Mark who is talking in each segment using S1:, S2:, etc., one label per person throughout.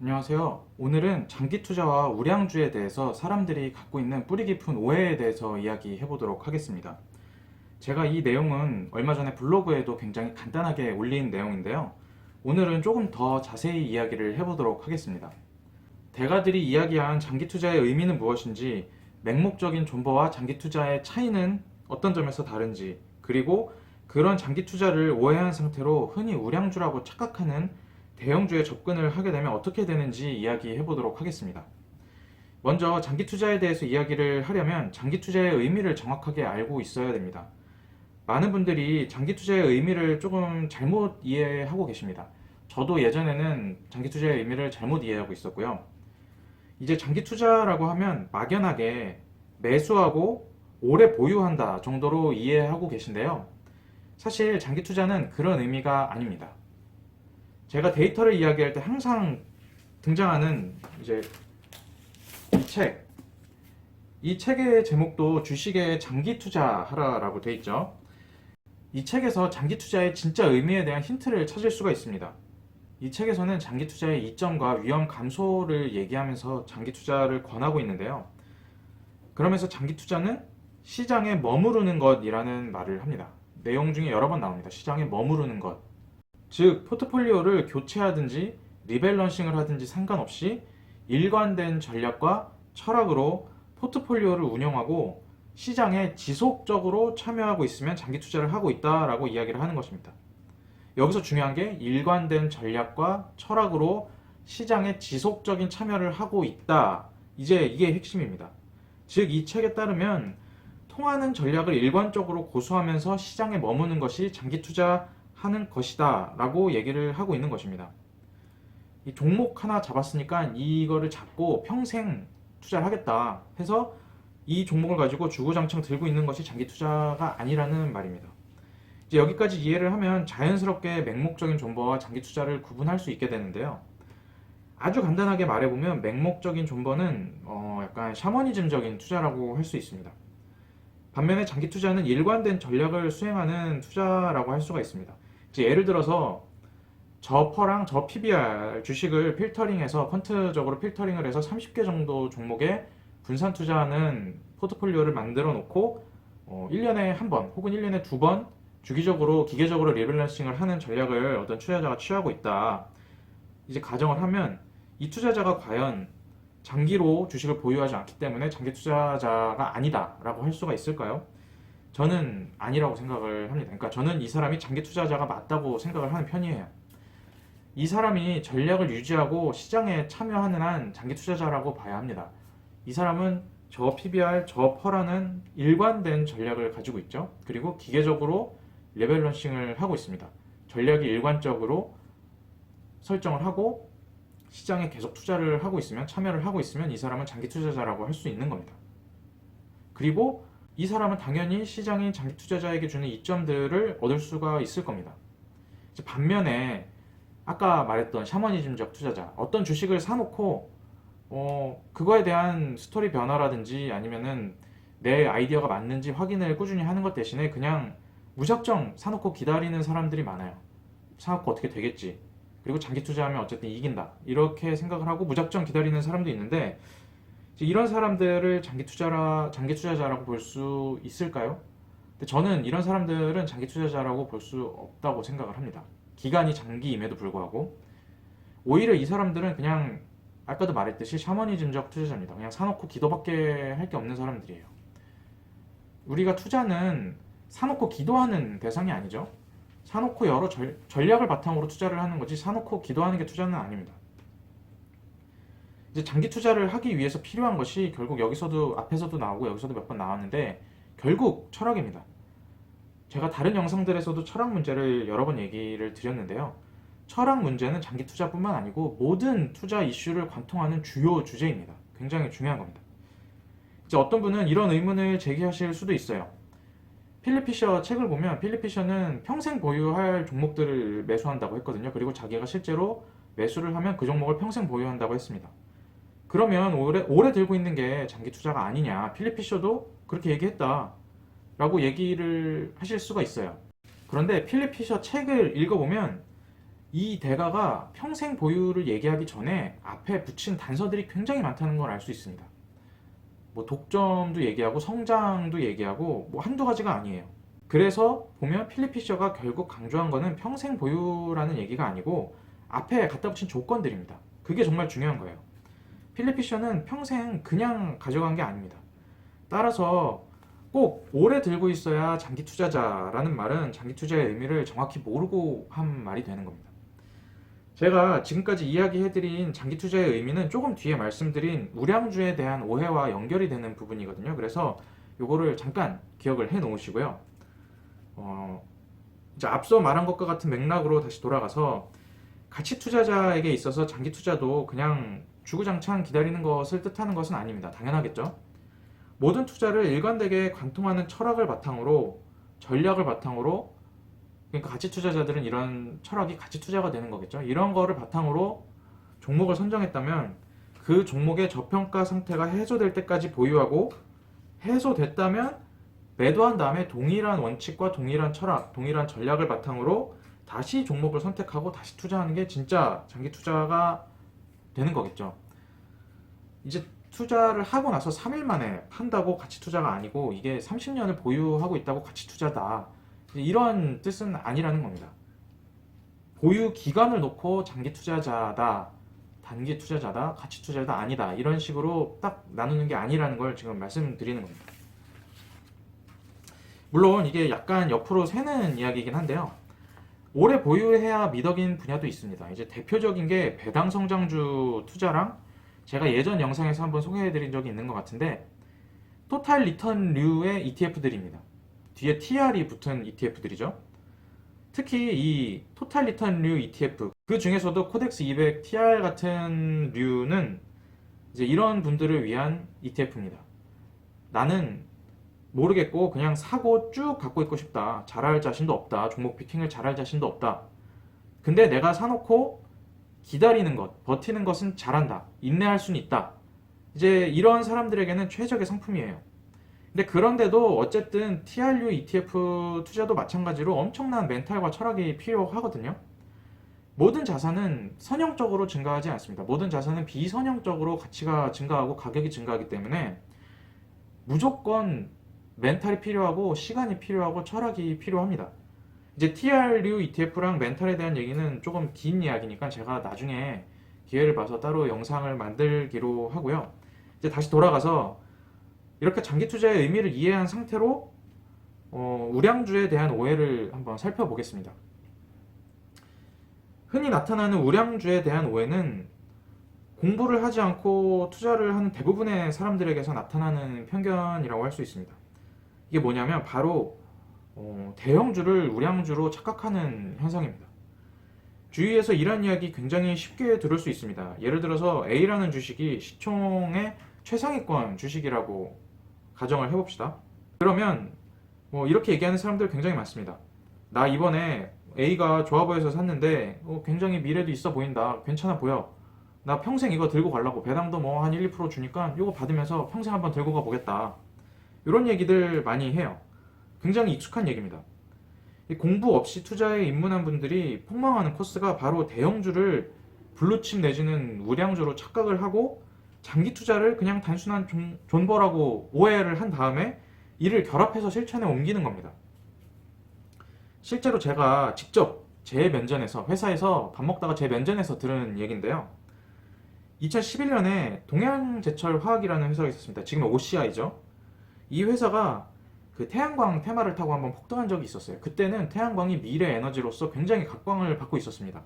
S1: 안녕하세요. 오늘은 장기 투자와 우량주에 대해서 사람들이 갖고 있는 뿌리 깊은 오해에 대해서 이야기해 보도록 하겠습니다. 제가 이 내용은 얼마 전에 블로그에도 굉장히 간단하게 올린 내용인데요. 오늘은 조금 더 자세히 이야기를 해 보도록 하겠습니다. 대가들이 이야기한 장기 투자의 의미는 무엇인지, 맹목적인 존버와 장기 투자의 차이는 어떤 점에서 다른지, 그리고 그런 장기 투자를 오해한 상태로 흔히 우량주라고 착각하는 대형주에 접근을 하게 되면 어떻게 되는지 이야기해 보도록 하겠습니다. 먼저 장기 투자에 대해서 이야기를 하려면 장기 투자의 의미를 정확하게 알고 있어야 됩니다. 많은 분들이 장기 투자의 의미를 조금 잘못 이해하고 계십니다. 저도 예전에는 장기 투자의 의미를 잘못 이해하고 있었고요. 이제 장기 투자라고 하면 막연하게 매수하고 오래 보유한다 정도로 이해하고 계신데요. 사실 장기 투자는 그런 의미가 아닙니다. 제가 데이터를 이야기할 때 항상 등장하는 이제 이 책, 이 책의 제목도 주식의 장기 투자하라라고 돼 있죠. 이 책에서 장기 투자의 진짜 의미에 대한 힌트를 찾을 수가 있습니다. 이 책에서는 장기 투자의 이점과 위험 감소를 얘기하면서 장기 투자를 권하고 있는데요. 그러면서 장기 투자는 시장에 머무르는 것이라는 말을 합니다. 내용 중에 여러 번 나옵니다. 시장에 머무르는 것. 즉, 포트폴리오를 교체하든지 리밸런싱을 하든지 상관없이 일관된 전략과 철학으로 포트폴리오를 운영하고 시장에 지속적으로 참여하고 있으면 장기 투자를 하고 있다라고 이야기를 하는 것입니다. 여기서 중요한 게 일관된 전략과 철학으로 시장에 지속적인 참여를 하고 있다. 이제 이게 핵심입니다. 즉, 이 책에 따르면 통하는 전략을 일관적으로 고수하면서 시장에 머무는 것이 장기 투자하는 것이다 라고 얘기를 하고 있는 것입니다. 이 종목 하나 잡았으니까 이거를 잡고 평생 투자를 하겠다 해서 이 종목을 가지고 주구장창 들고 있는 것이 장기 투자가 아니라는 말입니다. 이제 여기까지 이해를 하면 자연스럽게 맹목적인 존버와 장기 투자를 구분할 수 있게 되는데요. 아주 간단하게 말해보면 맹목적인 존버는 약간 샤머니즘적인 투자라고 할 수 있습니다. 반면에 장기 투자는 일관된 전략을 수행하는 투자라고 할 수가 있습니다. 이제 예를 들어서 저 퍼랑 저 PBR 주식을 필터링해서 퀀트적으로 필터링을 해서 30개 정도 종목에 분산 투자하는 포트폴리오를 만들어 놓고 1년에 한 번 혹은 1년에 두 번 주기적으로 기계적으로 리밸런싱을 하는 전략을 어떤 투자자가 취하고 있다. 이제 가정을 하면 이 투자자가 과연 장기로 주식을 보유하지 않기 때문에 장기 투자자가 아니다라고 할 수가 있을까요? 저는 아니라고 생각을 합니다. 그러니까 저는 이 사람이 장기 투자자가 맞다고 생각을 하는 편이에요. 이 사람이 전략을 유지하고 시장에 참여하는 한 장기 투자자라고 봐야 합니다. 이 사람은 저 PBR, 저 퍼라는 일관된 전략을 가지고 있죠. 그리고 기계적으로 레벨런싱을 하고 있습니다. 전략이 일관적으로 설정을 하고 시장에 계속 투자를 하고 있으면, 참여를 하고 있으면 이 사람은 장기 투자자라고 할 수 있는 겁니다. 그리고 이 사람은 당연히 시장이 장기 투자자에게 주는 이점들을 얻을 수가 있을 겁니다. 반면에 아까 말했던 샤머니즘적 투자자, 어떤 주식을 사놓고 그거에 대한 스토리 변화라든지 아니면은 내 아이디어가 맞는지 확인을 꾸준히 하는 것 대신에 그냥 무작정 사놓고 기다리는 사람들이 많아요. 사놓고 어떻게 되겠지. 그리고 장기 투자하면 어쨌든 이긴다. 이렇게 생각을 하고 무작정 기다리는 사람도 있는데 이런 사람들을 장기 투자자라고 볼 수 있을까요? 근데 저는 이런 사람들은 장기 투자자라고 볼 수 없다고 생각을 합니다. 기간이 장기임에도 불구하고 오히려 이 사람들은 그냥 아까도 말했듯이 샤머니즘적 투자자입니다. 그냥 사놓고 기도밖에 할 게 없는 사람들이에요. 우리가 투자는 사놓고 기도하는 대상이 아니죠. 사놓고 여러 전략을 바탕으로 투자를 하는 거지 사놓고 기도하는 게 투자는 아닙니다. 이제 장기 투자를 하기 위해서 필요한 것이 결국 여기서도 앞에서도 나오고 여기서도 몇 번 나왔는데 결국 철학입니다. 제가 다른 영상들에서도 철학 문제를 여러 번 얘기를 드렸는데요. 철학 문제는 장기 투자뿐만 아니고 모든 투자 이슈를 관통하는 주요 주제입니다. 굉장히 중요한 겁니다. 이제 어떤 분은 이런 의문을 제기하실 수도 있어요. 필립 피셔 책을 보면 필립 피셔는 평생 보유할 종목들을 매수한다고 했거든요. 그리고 자기가 실제로 매수를 하면 그 종목을 평생 보유한다고 했습니다. 그러면 오래 들고 있는 게 장기 투자가 아니냐. 필립 피셔도 그렇게 얘기했다. 라고 얘기를 하실 수가 있어요. 그런데 필립 피셔 책을 읽어보면 이 대가가 평생 보유를 얘기하기 전에 앞에 붙인 단서들이 굉장히 많다는 걸 알 수 있습니다. 뭐 독점도 얘기하고 성장도 얘기하고 뭐 한두 가지가 아니에요. 그래서 보면 필립 피셔가 결국 강조한 거는 평생 보유라는 얘기가 아니고 앞에 갖다 붙인 조건들입니다. 그게 정말 중요한 거예요. 필립 피셔는 평생 그냥 가져간 게 아닙니다. 따라서 꼭 오래 들고 있어야 장기 투자자라는 말은 장기 투자의 의미를 정확히 모르고 한 말이 되는 겁니다. 제가 지금까지 이야기해드린 장기 투자의 의미는 조금 뒤에 말씀드린 우량주에 대한 오해와 연결이 되는 부분이거든요. 그래서 요거를 잠깐 기억을 해 놓으시고요. 이제 앞서 말한 것과 같은 맥락으로 다시 돌아가서 가치 투자자에게 있어서 장기 투자도 그냥 주구장창 기다리는 것을 뜻하는 것은 아닙니다. 당연하겠죠. 모든 투자를 일관되게 관통하는 철학을 바탕으로, 전략을 바탕으로, 그러니까 가치 투자자들은 이런 철학이 가치 투자가 되는 거겠죠. 이런 거를 바탕으로 종목을 선정했다면 그 종목의 저평가 상태가 해소될 때까지 보유하고, 해소됐다면 매도한 다음에 동일한 원칙과 동일한 철학, 동일한 전략을 바탕으로 다시 종목을 선택하고 다시 투자하는 게 진짜 장기 투자가 되는 거겠죠. 이제 투자를 하고 나서 3일 만에 판다고 가치 투자가 아니고 이게 30년을 보유하고 있다고 가치 투자다. 이런 뜻은 아니라는 겁니다. 보유 기간을 놓고 장기 투자자다, 단기 투자자다, 가치 투자자다 아니다. 이런 식으로 딱 나누는 게 아니라는 걸 지금 말씀드리는 겁니다. 물론 이게 약간 옆으로 새는 이야기이긴 한데요. 오래 보유해야 미덕인 분야도 있습니다. 이제 대표적인 게 배당 성장주 투자랑 제가 예전 영상에서 한번 소개해드린 적이 있는 것 같은데 토탈 리턴류의 ETF들입니다. 뒤에 TR이 붙은 ETF들이죠. 특히 이 토탈 리턴류 ETF 그 중에서도 코덱스 200 TR 같은 류는 이제 이런 분들을 위한 ETF입니다. 나는 모르겠고 그냥 사고 쭉 갖고 있고 싶다. 잘할 자신도 없다. 종목 피킹을 잘할 자신도 없다. 근데 내가 사놓고 기다리는 것, 버티는 것은 잘한다. 인내할 수는 있다. 이제 이런 사람들에게는 최적의 상품이에요. 근데 그런데도 어쨌든 TR류 ETF 투자도 마찬가지로 엄청난 멘탈과 철학이 필요하거든요. 모든 자산은 선형적으로 증가하지 않습니다. 모든 자산은 비선형적으로 가치가 증가하고 가격이 증가하기 때문에 무조건 멘탈이 필요하고 시간이 필요하고 철학이 필요합니다. 이제 TR류 ETF랑 멘탈에 대한 얘기는 조금 긴 이야기니까 제가 나중에 기회를 봐서 따로 영상을 만들기로 하고요. 이제 다시 돌아가서 이렇게 장기 투자의 의미를 이해한 상태로 우량주에 대한 오해를 한번 살펴보겠습니다. 흔히 나타나는 우량주에 대한 오해는 공부를 하지 않고 투자를 하는 대부분의 사람들에게서 나타나는 편견이라고 할 수 있습니다. 이게 뭐냐면 바로 대형주를 우량주로 착각하는 현상입니다. 주위에서 이런 이야기 굉장히 쉽게 들을 수 있습니다. 예를 들어서 A라는 주식이 시총의 최상위권 주식이라고 가정을 해봅시다. 그러면 뭐 이렇게 얘기하는 사람들 굉장히 많습니다. 나 이번에 A가 좋아 보여서 샀는데 굉장히 미래도 있어 보인다. 괜찮아 보여. 나 평생 이거 들고 가려고 배당도 뭐 한 1, 2% 주니까 이거 받으면서 평생 한번 들고 가보겠다. 이런 얘기들 많이 해요. 굉장히 익숙한 얘기입니다. 공부 없이 투자에 입문한 분들이 폭망하는 코스가 바로 대형주를 블루칩 내지는 우량주로 착각을 하고 장기 투자를 그냥 단순한 존버라고 오해를 한 다음에 이를 결합해서 실천에 옮기는 겁니다. 실제로 제가 직접 제 면전에서 회사에서 밥 먹다가 제 면전에서 들은 얘기인데요. 2011년에 동양제철화학이라는 회사가 있었습니다. 지금 OCI죠. 이 회사가 그 태양광 테마를 타고 한번 폭등한 적이 있었어요. 그때는 태양광이 미래 에너지로서 굉장히 각광을 받고 있었습니다.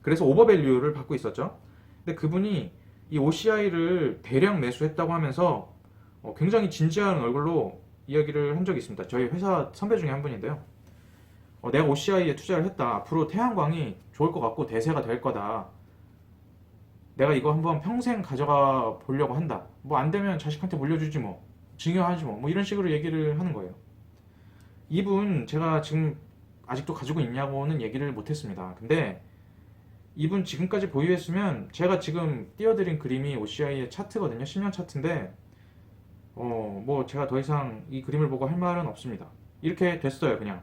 S1: 그래서 오버밸류를 받고 있었죠. 근데 그분이 이 OCI를 대량 매수했다고 하면서 굉장히 진지한 얼굴로 이야기를 한 적이 있습니다. 저희 회사 선배 중에 한 분인데요. 내가 OCI에 투자를 했다. 앞으로 태양광이 좋을 것 같고 대세가 될 거다. 내가 이거 한번 평생 가져가 보려고 한다. 뭐 안 되면 자식한테 물려주지 뭐. 증여하지 뭐. 뭐 이런 식으로 얘기를 하는 거예요. 이분 제가 지금 아직도 가지고 있냐고는 얘기를 못했습니다. 근데 이분 지금까지 보유했으면 제가 지금 띄워드린 그림이 OCI의 차트거든요. 10년 차트인데 뭐 제가 더 이상 이 그림을 보고 할 말은 없습니다. 이렇게 됐어요. 그냥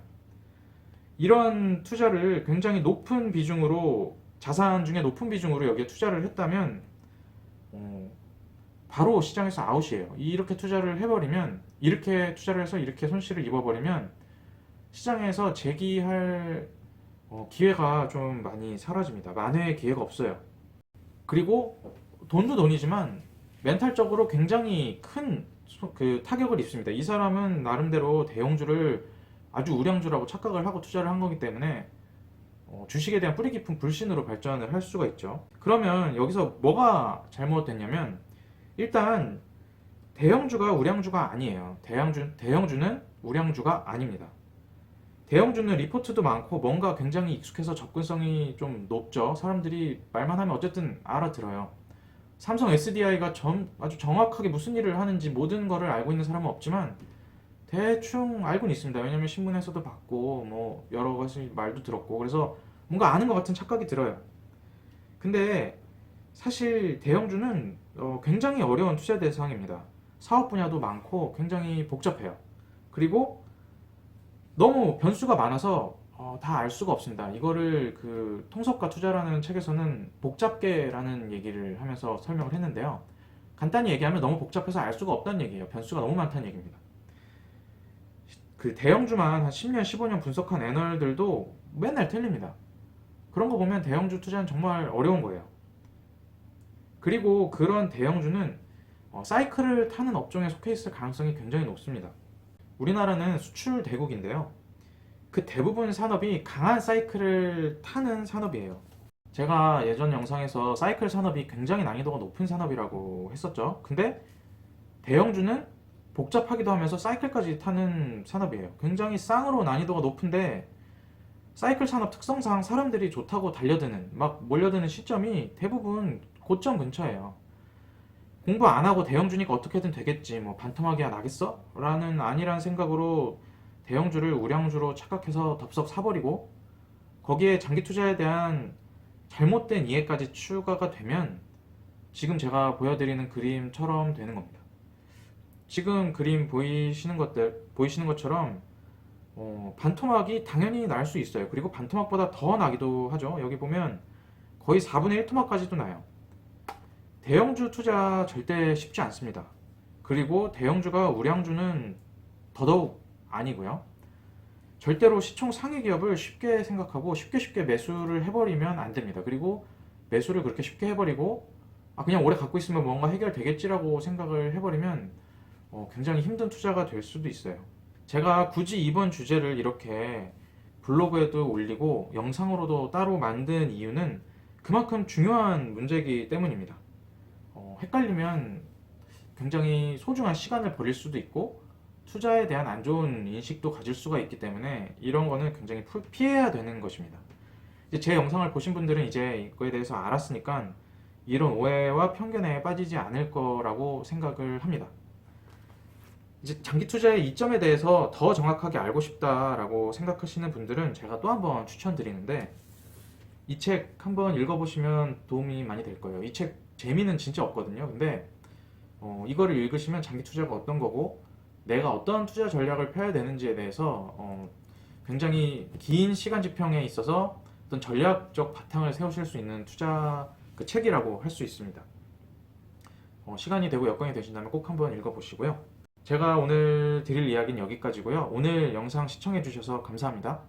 S1: 이런 투자를 굉장히 높은 비중으로 자산 중에 높은 비중으로 여기에 투자를 했다면 어, 바로 시장에서 아웃이에요. 이렇게 투자를 해버리면 이렇게 투자를 해서 이렇게 손실을 입어버리면 시장에서 재기할 기회가 좀 많이 사라집니다. 만회의 기회가 없어요. 그리고 돈도 돈이지만 멘탈적으로 굉장히 큰 그 타격을 입습니다. 이 사람은 나름대로 대형주를 아주 우량주라고 착각을 하고 투자를 한 거기 때문에 주식에 대한 뿌리 깊은 불신으로 발전을 할 수가 있죠. 그러면 여기서 뭐가 잘못됐냐면 일단 대형주가 우량주가 아니에요. 대형주는 우량주가 아닙니다. 대형주는 리포트도 많고 뭔가 굉장히 익숙해서 접근성이 좀 높죠. 사람들이 말만 하면 어쨌든 알아들어요. 삼성 SDI가 아주 정확하게 무슨 일을 하는지 모든 거를 알고 있는 사람은 없지만 대충 알고는 있습니다. 왜냐면 신문에서도 봤고 뭐 여러 가지 말도 들었고 그래서 뭔가 아는 것 같은 착각이 들어요. 근데 사실 대형주는 굉장히 어려운 투자 대상입니다. 사업 분야도 많고 굉장히 복잡해요. 그리고 너무 변수가 많아서 다 알 수가 없습니다. 이거를 그 통속과 투자라는 책에서는 복잡계라는 얘기를 하면서 설명을 했는데요. 간단히 얘기하면 너무 복잡해서 알 수가 없다는 얘기예요. 변수가 너무 많다는 얘기입니다. 그 대형주만 한 10년, 15년 분석한 애널들도 맨날 틀립니다. 그런 거 보면 대형주 투자는 정말 어려운 거예요. 그리고 그런 대형주는 사이클을 타는 업종에 속해 있을 가능성이 굉장히 높습니다. 우리나라는 수출 대국인데요. 그 대부분 산업이 강한 사이클을 타는 산업이에요. 제가 예전 영상에서 사이클 산업이 굉장히 난이도가 높은 산업이라고 했었죠. 근데 대형주는 복잡하기도 하면서 사이클까지 타는 산업이에요. 굉장히 쌍으로 난이도가 높은데 사이클 산업 특성상 사람들이 좋다고 달려드는, 막 몰려드는 시점이 대부분 고점 근처예요. 공부 안 하고 대형주니까 어떻게든 되겠지, 뭐 반토막이야 나겠어? 라는 아니란 생각으로 대형주를 우량주로 착각해서 덥석 사버리고 거기에 장기 투자에 대한 잘못된 이해까지 추가가 되면 지금 제가 보여드리는 그림처럼 되는 겁니다. 지금 그림 보이시는 것처럼 반토막이 당연히 날 수 있어요. 그리고 반토막보다 더 나기도 하죠. 여기 보면 거의 4분의 1 토막까지도 나요. 대형주 투자 절대 쉽지 않습니다. 그리고 대형주가 우량주는 더더욱 아니고요. 절대로 시총 상위 기업을 쉽게 생각하고 쉽게 매수를 해버리면 안 됩니다. 그리고 매수를 그렇게 쉽게 해버리고 그냥 오래 갖고 있으면 뭔가 해결되겠지라고 생각을 해버리면 굉장히 힘든 투자가 될 수도 있어요. 제가 굳이 이번 주제를 이렇게 블로그에도 올리고 영상으로도 따로 만든 이유는 그만큼 중요한 문제이기 때문입니다. 헷갈리면 굉장히 소중한 시간을 버릴 수도 있고 투자에 대한 안 좋은 인식도 가질 수가 있기 때문에 이런 거는 굉장히 피해야 되는 것입니다. 이제 제 영상을 보신 분들은 이제 이거에 대해서 알았으니까 이런 오해와 편견에 빠지지 않을 거라고 생각을 합니다. 이제 장기 투자의 이점에 대해서 더 정확하게 알고 싶다라고 생각하시는 분들은 제가 또 한번 추천드리는데 이 책 한번 읽어보시면 도움이 많이 될 거예요. 이 책 재미는 진짜 없거든요. 근데 이거를 읽으시면 장기 투자가 어떤 거고 내가 어떤 투자 전략을 펴야 되는지에 대해서 굉장히 긴 시간 지평에 있어서 어떤 전략적 바탕을 세우실 수 있는 투자 그 책이라고 할 수 있습니다. 시간이 되고 여건이 되신다면 꼭 한번 읽어보시고요. 제가 오늘 드릴 이야기는 여기까지고요. 오늘 영상 시청해 주셔서 감사합니다.